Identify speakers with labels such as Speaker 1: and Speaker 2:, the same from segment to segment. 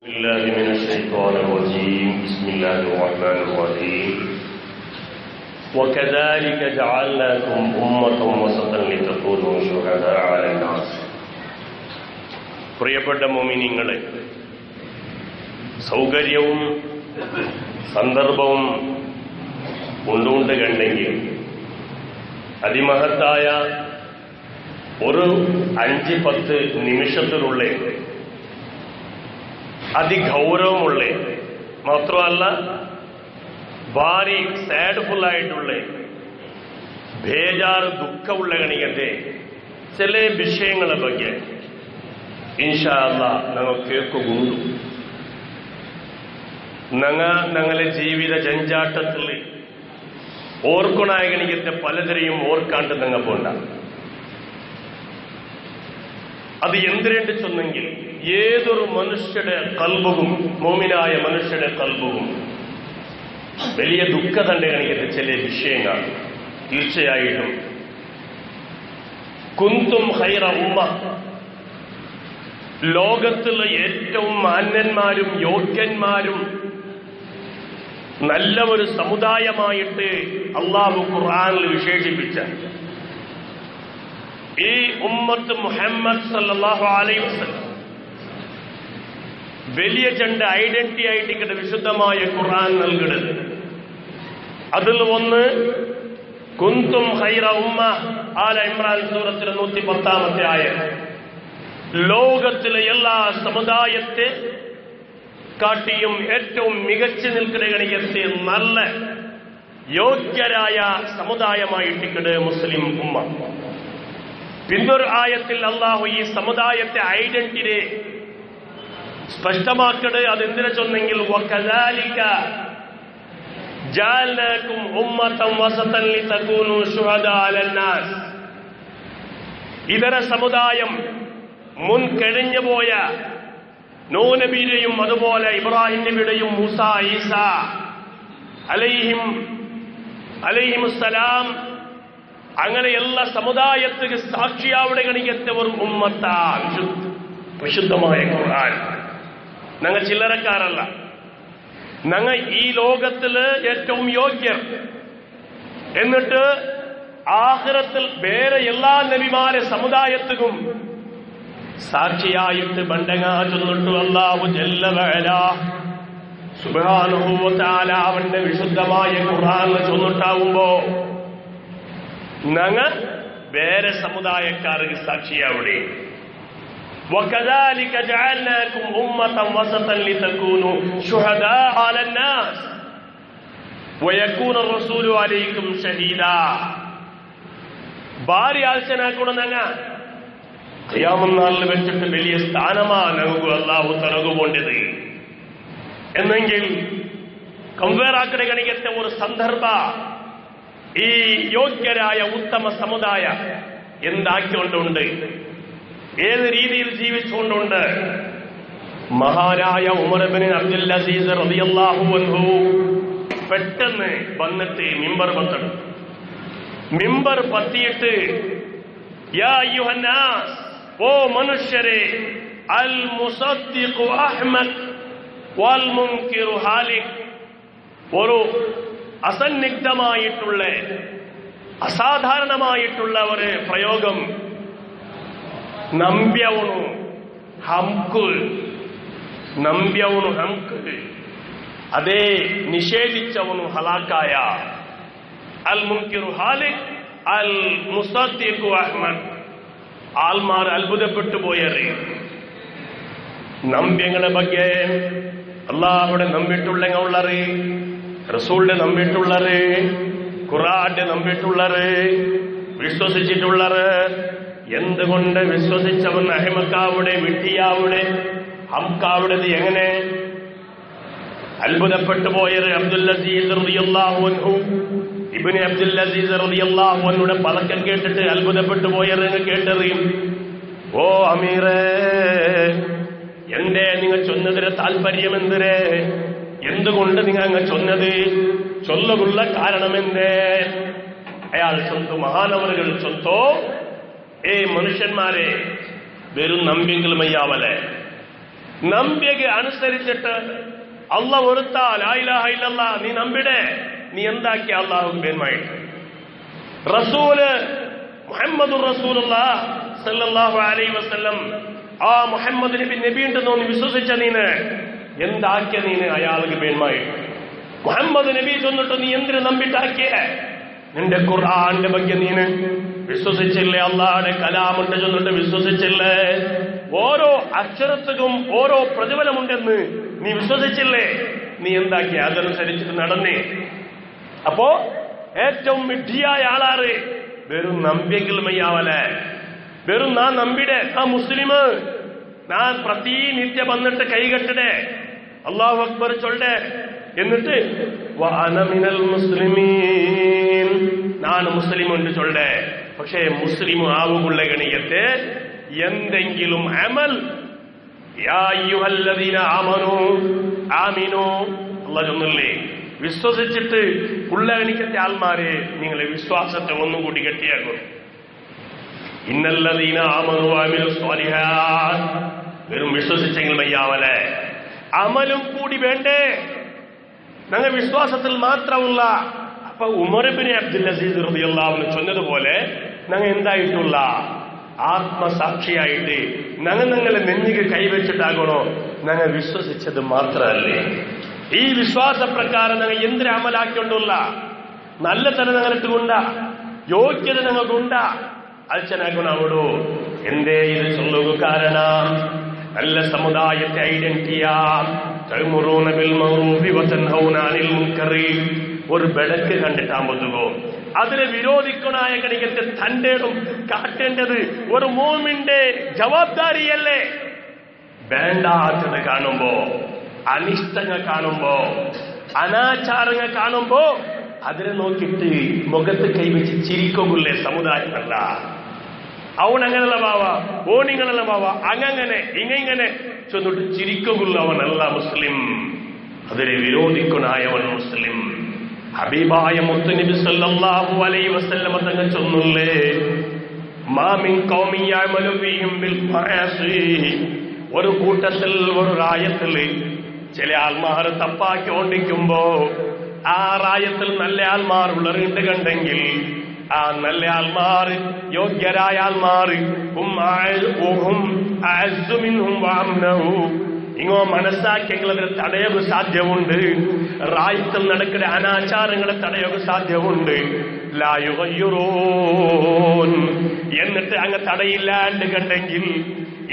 Speaker 1: بالله من الشيطان الرجيم بسم الله الرحمن الرحيم وكذلك جعلناكم أمة وسطا لتكونوا شهداء على الناس. പ്രിയപ്പെട്ട മുഅ്മിനീങ്ങളെ, സൗകര്യവും സന്ദർഭവും കൊണ്ടുകൊണ്ട് കണ്ടെങ്കിൽ അതിമഹത്തായ ഒരു 5-10 നിമിഷത്തിനുള്ളിൽ അതിഗൗരവമുള്ള, മാത്രമല്ല ഭാരി സാഡ്ഫുള്ളായിട്ടുള്ള, ಬೇಜಾರು ದುಃಖವುಳ್ಳ ಗಣಿಗತೆ ചില വിഷയങ്ങളെ ಬಗ್ಗೆ ഇൻഷാ അല്ലാഹ് നമ്മൾ കേൾക്കുന്നുണ്ട്. ഞങ്ങളെ ജീവിത ജഞ്ചാട്ടത്തിൽ ഓർക്കണായ ഗണികത്തെ പലതരെയും ഓർക്കാണ്ട് ഞങ്ങൾ പോണ്ട. അത് എന്തിനുണ്ട് ചൊന്നെങ്കിൽ ഏതൊരു മനുഷ്യരുടെ കൽബും, മോമിനായ മനുഷ്യരുടെ കൽബും വലിയ ദുഃഖതണ്ട ഗണികത്തെ ചില വിഷയങ്ങൾ തീർച്ചയായിട്ടും. കുന്തും ഖൈറ ഉമ്മ, ലോകത്തിലെ ഏറ്റവും മാന്യന്മാരും യോഗ്യന്മാരും നല്ല ഒരു സമുദായമായിട്ട് അല്ലാഹു ഖുർആനിൽ വിശേഷിപ്പിച്ച ഈ ഉമ്മത്ത് മുഹമ്മദ് സല്ലല്ലാഹു അലൈഹി വസല്ലം വലിയ രണ്ട് ഐഡന്റിറ്റി ആയിട്ട് വിശുദ്ധമായ ഖുർആൻ നൽകുന്നത്. അതിൽ ഒന്ന് കുന്തും ഖൈറ ഉമ്മ, ആല ഇമ്രാൻ സൂറത്തിലെ 110 ആയത്ത്. ലോകത്തിലെ എല്ലാ സമുദായത്തെ കാട്ടിയും ഏറ്റവും മികച്ചു നിൽക്കുന്ന ഗണികത്തെ നല്ല യോഗ്യരായ സമുദായമായിട്ട് മുസ്ലിം ഉമ്മ. പിന്നൊരു ആയത്തിൽ അല്ലാഹു ഈ സമുദായത്തെ ഐഡന്റിറ്റി സ്പഷ്ടമാക്കട്. അതെന്തിനെ ചൊന്നെങ്കിൽ വകദാലിക ജഅൽനാകും ഉമ്മതൻ വസതൻ ലിതകൂനു ശുഹദാ അലന്നാസ്. ഇതര സമുദായം മുൻ കഴിഞ്ഞുപോയ നൂഹ് നബിയുടെയും അതുപോലെ ഇബ്രാഹിം നബിയുടെയും മൂസ ഈസ അലൈഹിമുസ്സലാം അങ്ങനെ എല്ലാ സമുദായത്തിന് സാക്ഷിയാവിടെ ഗണിക്കത്തെ ഒരു ഉമ്മത്താ. വിശുദ്ധമായ ഖുർആൻ. ഞങ്ങൾ ചില്ലറക്കാരല്ല, ഞങ്ങൾ ഈ ലോകത്തില് ഏറ്റവും യോഗ്യർ. എന്നിട്ട് ആഖിറത്തിൽ വേറെ എല്ലാ നബിമാരെ സമുദായത്തിനും സാക്ഷിയായിട്ട് ബണ്ടങ്ങാ ചൊന്നിട്ടു അല്ലാഹു ജല്ല വഅലാ സുബ്ഹാനഹു വ തആല അവന്റെ വിശുദ്ധമായ ഖുർആനിൽ ചൊന്നിട്ടാവുമ്പോ ഞങ്ങൾ വേറെ സമുദായക്കാർക്ക് സാക്ഷിയാവിടെ. وكذلك جعلناكم أمة وسطا لتكونوا شهداء على الناس ويكون الرسول عليكم شهيدا. ഭാര്യ ആവശ്യനാക്കണം. ഞങ്ങൾ ഖിയാമത്ത് നാളിൽ വെച്ചിട്ട് വലിയ സ്ഥാനമാണ് ഞങ്ങൾക്ക് അല്ലാഹു തലകുകൊണ്ടത്. എന്നെങ്കിൽ കമ്പേറാക്കടെ ഗണികത്തെ ഒരു സന്ദർഭ ഈ യോഗ്യരായ ഉത്തമ സമുദായ എന്താക്കിക്കൊണ്ടുണ്ട്, ഏത് രീതിയിൽ ജീവിച്ചുകൊണ്ടുണ്ട്. മഹാനായ ഉമർ ഇബ്നു അബ്ദുൽ അസീസ് റളിയല്ലാഹു അൻഹു പെട്ടെന്ന് വന്നിട്ട് മിമ്പർ പത്തണം. മിമ്പർ പത്തിയിട്ട് യാ അയ്യുഹന്നാസ്, ഓ മനുഷ്യരെ, അൽ മുസദ്ദിഖു അഹ്മദ് വൽ മുൻകിറു ഹാലിക്. ഒരു അസന്നിഗ്ധമായിട്ടുള്ള അസാധാരണമായിട്ടുള്ള ഒരു പ്രയോഗം. ನಂಬ್ಯವನು ಹಂಕು, ನಂಬ್ಯವನು ಹಂಕು, ಅದೇ ನಿಷೇಧಿಸವನು ಹಲಾಕಾಯ. ಅಲ್ ಮುನ್ಕಿರು ಹಾಲಿಕ್ ಅಲ್ ಮುಸದ್ದಿഖു അഹ്മദ്. ആൾമാർ അത്ഭുതപ്പെട്ടു പോയറി. നമ്പ്യങ്ങളെ ಬಗ್ಗೆ അല്ലാഹുടെ നമ്പിട്ടുള്ളവര്, റസൂലിന്റെ നമ്പിട്ടുള്ളവര്, ഖുർആന്റെ നമ്പിട്ടുള്ളവര്, വിശ്വസിച്ചിട്ടുള്ളവര്. എന്തുകൊണ്ട് വിശ്വസിച്ചവൻ അഹ്മക്കാവിടെ വിട്ടിയാവിടെ ഹംകാവിടത് എങ്ങനെ അത്ഭുതപ്പെട്ടു പോയത്. അബ്ദുൽ അസീസ് റളിയല്ലാഹു അൻഹു, ഇബ്നു അബ്ദുൽ അസീസ് റളിയല്ലാഹു അൻഹുടെ പതക്കം കേട്ടിട്ട് അത്ഭുതപ്പെട്ടു പോയത് കേട്ടറിയും. ഓ അമീറേ, എന്തേ നിങ്ങൾ ചൊന്നതിന് താല്പര്യം എന്തിരേ? എന്തുകൊണ്ട് നിങ്ങൾ ചൊന്നത്? ചൊല്ലുള്ള കാരണമെന്തേ? അയാൾ ചൊന്തു, മഹാനവറുകൾ ചൊന്തോ, ഏ മനുഷ്യന്മാരെ, വെറും നമ്പിയെങ്കിലും അയ്യാവലെ, ನಂಬಿಕೆ ಅನುಸರಿಸಿಟ್ಟು ಅಲ್ಲ ಹೊರತ ಲಾ ಇಲಾಹ ಇಲ್ಲಲ್ಲಾಹ್ ನೀ ನಂಬಿಡೆ ನೀ ಎಂದಾಕಿ ಅಲ್ಲಾಹುಗೆ ಬೇನ್ ಮಾಡಿ റസൂല് മുഹമ്മദുർ റസൂലുള്ളാഹ് സല്ലല്ലാഹു അലൈഹി വസല്ലം ആ മുഹമ്മദ് നബി ഉണ്ടെന്ന് വിശ്വസിച്ച നീന് എന്താക്കിയ നീന് അയാൾക്ക് വേണമായി മുഹമ്മദ് നബി ചെന്നിട്ട് നീ എന്തിനു നമ്പിട്ടാക്കിയ നിന്റെ ഖുർആന്റെ ಬಗ್ಗೆ നീന് വിശ്വസിച്ചില്ലേ അല്ലാഹുടെ കലാമുണ്ട് ചെന്നിട്ട് വിശ്വസിച്ചില്ലേ ഓരോ അക്ഷരത്തിനും ഓരോ പ്രതിഫലമുണ്ടെന്ന് നീ വിശ്വസിച്ചില്ലേ നീ എന്താക്കിയ അതനുസരിച്ചിട്ട് നടന്നേ അപ്പോ ഏറ്റവും വിഡ്ഢിയായ ആളാറ് വെറും നമ്പിയെങ്കിൽ മയ്യാവല വെറും നാ നമ്പിടെ ആ മുസ്ലിം നാൻ പ്രതിനിത്യ വന്നിട്ട് കൈകെട്ടടെ അല്ലാഹു അക്ബർ ചൊല്ലെ എന്നിട്ട് വഅന മിനൽ മുസ്ലിമീൻ ഞാൻ മുസ്ലിം ഉണ്ട് ചൊല്ലെ പക്ഷേ മുസ്ലിം ആവുകുള്ള ഗണിയത്തെ എന്തെങ്കിലും അമൽ യാ അയ്യുഹല്ലദീന ആമനൂ ആമിനൂ അല്ലാഹു ചൊല്ലില്ലേ വിശ്വസിച്ചിട്ട് ഉള്ളഗണിക്കത്തെ ആൾമാരെ നിങ്ങളെ വിശ്വാസത്തെ ഒന്നുകൂടി ഗട്ടിയാക്കും ഇന്നല്ലദീന ആമനൂ വഅമിലു സ്വാലിഹാത്ത് വെറും വിശ്വസിച്ചെങ്കിൽ മയ്യാവലെ അമലും കൂടി വേണ്ടേ ഞങ്ങൾ വിശ്വാസത്തിൽ മാത്രമുള്ള അപ്പൊ ഉമർ ഇബ്നു അബ്ദുൽ അസീസ് റളിയല്ലാഹു അൻഹു ചൊന്നതുപോലെ ഞങ്ങൾ എന്തായിട്ടുള്ള ആത്മസാക്ഷിയായിട്ട് ഞങ്ങളെ നെഞ്ഞിക്ക് കൈവച്ചിട്ടാകണോ ഞങ്ങൾ വിശ്വസിച്ചത് മാത്രമല്ലേ ഈ വിശ്വാസപ്രകാരം ഞങ്ങൾ എന്തിന് അമലാക്കിക്കൊണ്ടുള്ള നല്ല തരം ഞങ്ങൾക്കുണ്ട യോഗ്യത ഞങ്ങൾക്കുണ്ട അച്ഛനാക്കണോടോ എന്തേ ഇത് ചൊല്ലുക കാരണം നല്ല സമുദായത്തെ ഐഡന്റിറ്റിയാം ഒരു ബെടക്ക് കണ്ടിട്ടാകുമ്പോ അതിനെ വിരോധിക്കണായ കണികത്തെ തന്റേതും കാട്ടേണ്ടത് ഒരു മോമിന്റെ ജവാബ്ദാരിയല്ലേ വേണ്ടാത്തത് കാണുമ്പോ അനിഷ്ടങ്ങൾ കാണുമ്പോ അനാചാരങ്ങൾ കാണുമ്പോ അതിനെ നോക്കിയിട്ട് മുഖത്ത് കൈവച്ച് ചിരിക്കൊള്ളേ സമുദായമല്ല അവനങ്ങനല്ല ബാവ ഓണിങ്ങളല്ല ബാവ അങ്ങനെ ഇങ്ങനെ ചെന്നിട്ട് ചിരിക്കൊള്ള അവനല്ല മുസ്ലിം അതിനെ വിരോധിക്കണായവൻ മുസ്ലിം ഹബീബായ മുത്തുനബി സല്ലല്ലാഹു അലൈഹി വസല്ലം തങ്ങൾ ചൊല്ലുന്നേ മാ മിൻ ഖൗമിൻ യഅമലു ഫീഹിം ബിൽ മആസി ഒരു കൂട്ടത്തിൽ ഒരു റായത്തിൽ ചില ആൾമാർ തപ്പാക്കി ഓടിക്കുമ്പോ ആ റായത്തിൽ നല്ല ആൾമാർ ഉള്ളറിണ്ട് കണ്ടെങ്കിൽ ആ നല്ല ആൾമാർ യോഗ്യരായ ആൾമാർ ഇങ്ങോ മനസ്സാക്കിയെങ്കിൽ അതിന് തടയുക സാധ്യമുണ്ട് റായത്തിൽ നടക്കുന്ന അനാചാരങ്ങളെ തടയുക സാധ്യമുണ്ട് എന്നിട്ട് അങ്ങ് തടയില്ലാണ്ട് കണ്ടെങ്കിൽ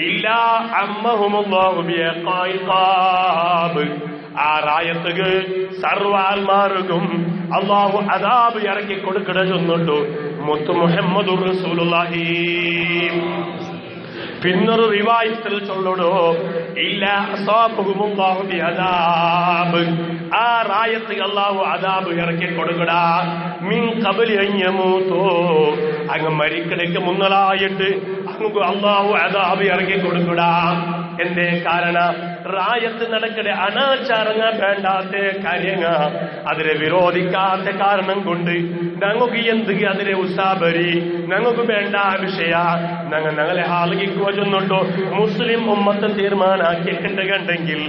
Speaker 1: ഇല്ലാ അമ്മഹുമുല്ലാഹു ബിഅഖായിഖാബ് ആ റായത്തുക്ക് സർവാൽമാർക്കും അല്ലാഹു അദാബ് ഇറക്കി കൊടുക്കണ ചൊന്നുണ്ടു മുത്തു മുഹമ്മദുർ റസൂലുള്ളാഹി പിന്നൊരു റിവായത്തിൽ ചൊല്ലടോ ഇല്ല അസാബഹുമുല്ലാഹു ബിഅദാബ് ആ റായത്തുക്ക് അല്ലാഹു അദാബ് ഇറക്കി കൊടുക്കടാ മിൻ ഖബലി അൻ യമൂതോ അങ്ങ് മരിക്കണക്ക് മുന്നലായിട്ട് അങ്ങ് അല്ലാഹു അദാബ് ഇറക്കി കൊടുക്കടാ എന്തേ കാരണം റായത്ത് നടക്കടെ അനാചാരങ്ങ വേണ്ടാത്ത കാര്യങ്ങ അതിനെ വിരോധിക്കാത്ത കാരണം കൊണ്ട് ഞങ്ങൾക്ക് എന്തുക അതിനെ ഉത്സാഹരി ഞങ്ങൾക്ക് വേണ്ട വിഷയ ഞങ്ങളെ ആളുകിക്കുക ചെന്നുണ്ടോ മുസ്ലിം ഉമ്മത്ത് തീരുമാനാക്കിയിട്ടുണ്ട് കണ്ടെങ്കിൽ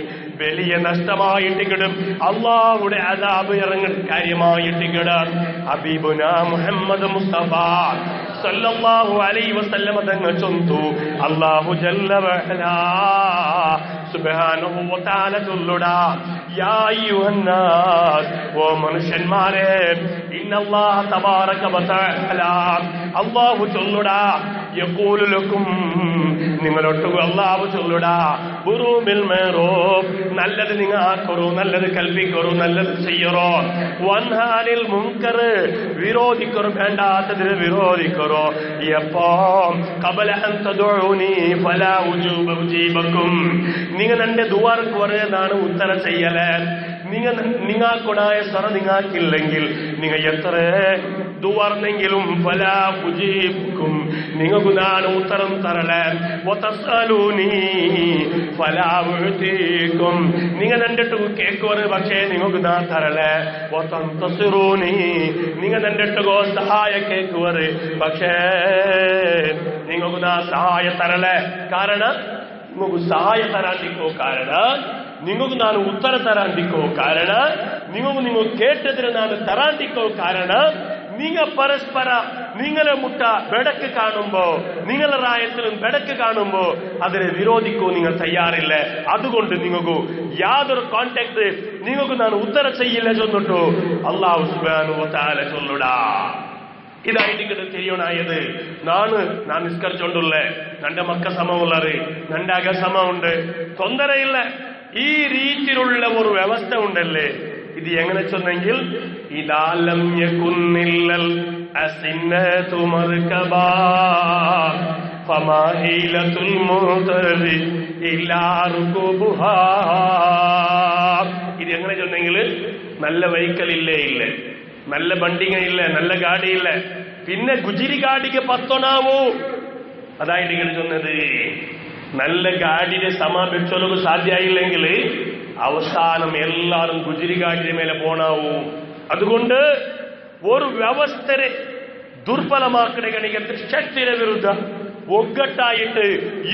Speaker 1: വലിയ നഷ്ടമായിട്ട് കിടും അള്ളാഹുടെ അദാബ് ഇറങ്ങൽ കാര്യമായിട്ട് കിടാം ഹബീബുന മുഹമ്മദ് മുസ്തഫ സല്ലല്ലാഹു അലൈഹി വസല്ലം തങ്ങൾ ചൊന്നു അല്ലാഹു ജല്ല വഅലാ സുബ്ഹാനഹു വ തആല ചൊല്ലുടാ യാ അയ്യുഹന്നാസ് ഓ മനുഷ്യന്മാരെ ഇന്നല്ലാഹ തബാറക വ തആല അല്ലാഹു ചൊല്ലുടാ യഖൂലു ലക്കും നിങ്ങളൊട്ടു അല്ലാഹു ചൊല്ലുടാ ബുറൂബിൽ മഅറൂഫ് നല്ലത് നിങ്ങൾ ആക്കറോ നല്ലത് കൽപ്പിക്കറോ നല്ലത് ചെയ്യറോ വൻഹാനിൽ മുൻകർ വിരോധിക്കറോ വേണ്ടാത്തതിനെ വിരോധിക്കറോ എപ്പോ ഖബല അൻ തദഊനി ഫലാ ഉജീബക്കും നിങ്ങൾ എന്റെ ദുആർക്ക് വരെയാണ് ഉത്തരം ചെയ്യല നിങ്ങൾക്കുണ്ടായ സ്വറ നിങ്ങൾക്കില്ലെങ്കിൽ നിങ്ങൾ എത്ര ദുആർന്നെങ്കിലും ഫലാ ഉജീബക്കും നിങ്ങൾക്ക് ഞാൻ ഉത്തരം തരല വതസ്അലൂനി ഫലാ ഉഅതീകും നിങ്ങൾ എന്റെ കേൾക്കുവരെ പക്ഷേ നിങ്ങൾക്ക് ഞാൻ തരല വതന്തസിറൂനി നിങ്ങൾ എന്റെ സഹായ കേൾക്കുവരെ പക്ഷേ നിങ്ങൾക്ക് ഞാൻ സഹായ തരല കാരണം ನಿಮಗೂ ಸಹಾಯ ತರಾಂದಿಕ್ಕೋ ಕಾರಣ, ನಿಮಗೂ ನಾನು ಉತ್ತರ ತರಾಂದಿಕ್ಕೋ ಕಾರಣ, ನೀವು ಕೇಟದ್ರೆ ನಾನು ತರಾಂದಿಕ್ಕೋ ಕಾರಣ, നിങ്ങൾ പരസ്പര നിങ്ങളെ മുട്ട ബെടക്ക് കാണുമ്പോ, നിങ്ങളെ റായത്തിലും ബെടക്ക് കാണുമ്പോ അതിനെ വിരോധിക്കൂ നിങ്ങൾ തയ്യാറില്ല. അതുകൊണ്ട് നിങ്ങൾക്ക് യാതൊരു കോണ്ടാക്ട് നിങ്ങൾക്ക് ഞാൻ ഉത്തര ചെയ്യില്ല ചൊന്നിട്ടു അല്ലാഹു സുബ്ഹാനഹു വ തആല ചൊല്ലുടാ. ഇതായിട്ട് തെരിയണായത് ഞാൻ നിസ്കരിച്ചോണ്ടുള്ള നന്റെ മക്ക സമമുള്ളത് നന്റെ അക സമ ഉണ്ട്, തൊന്തരയില്ല. ഈ രീതിയിലുള്ള ഒരു വ്യവസ്ഥ ഉണ്ടല്ലേ, ഇത് എങ്ങനെ ചെന്നെങ്കിൽ ഇദാലം യകുന്നില്ലൽ അസിന്നതു മർകബാ ഫമാഹിലത്തുൽ മുതരി ഇലാ റുകുബുഹാ. ഇത് എങ്ങനെ ചെന്നെങ്കിൽ നല്ല വെഹിക്കലില്ലേ, ഇല്ല നല്ല ബണ്ടിങ്ങ ഇല്ല, നല്ല ഗാഡിയില്ല, പിന്നെ ഗുജിരി ഗാഡിക്ക് പത്തൊണാവൂ. അതായിട്ട് ഇങ്ങനെ ചെന്നത് നല്ല ഗാഡിയുടെ സമ ಬೆಚ್ಚಲು സാധ്യ ഇല്ലെങ്കിൽ അവസാനം എല്ലാവരും ഗുജിരി ഗാഡിയുടെ മേലെ പോണാവൂ. അതുകൊണ്ട് ഒരു വ്യവസ്ഥയെ ദുർബലമാക്കണമെങ്കിൽ ശക്തിയുടെ വിരുദ്ധ ഒగ్గട്ടായിട്ട്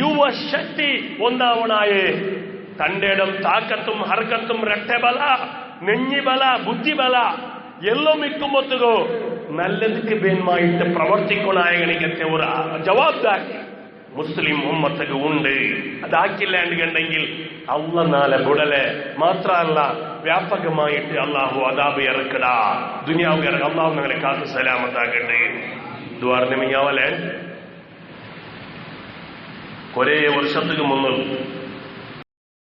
Speaker 1: യുവശക്തി ഒന്നാവണായേ. തന്റെ ഇടം താക്കത്തും ഹർക്കത്തും രക്തബല, നെഞ്ഞിബല, ബുദ്ധിബല എല്ലാം മിക്കുമ്പോ നല്ലതിക്ക് ഭേദമായിട്ട് പ്രവർത്തിക്കണായകണിക്കത്തെ ഒരു ജവാബ്ദാരി മുസ്ലിം ഉമ്മത്തക്ക് ഉണ്ട്. അതാക്കില്ല എന്നുണ്ടെങ്കിൽ അള്ള നാളെ ബുടലെ മാത്രമല്ല വ്യാപകമായിട്ട് അള്ളാഹു അദാബ് ഇറക്കടാ, ദുനിയാവ് ഇറക്കും. അള്ളാഹു ഞങ്ങളെ കാത്ത് സലാമത്താക്കട്ടെ. ദ്വാർനിമിയാവലെ കുറേ വർഷത്തിന് മുന്നിൽ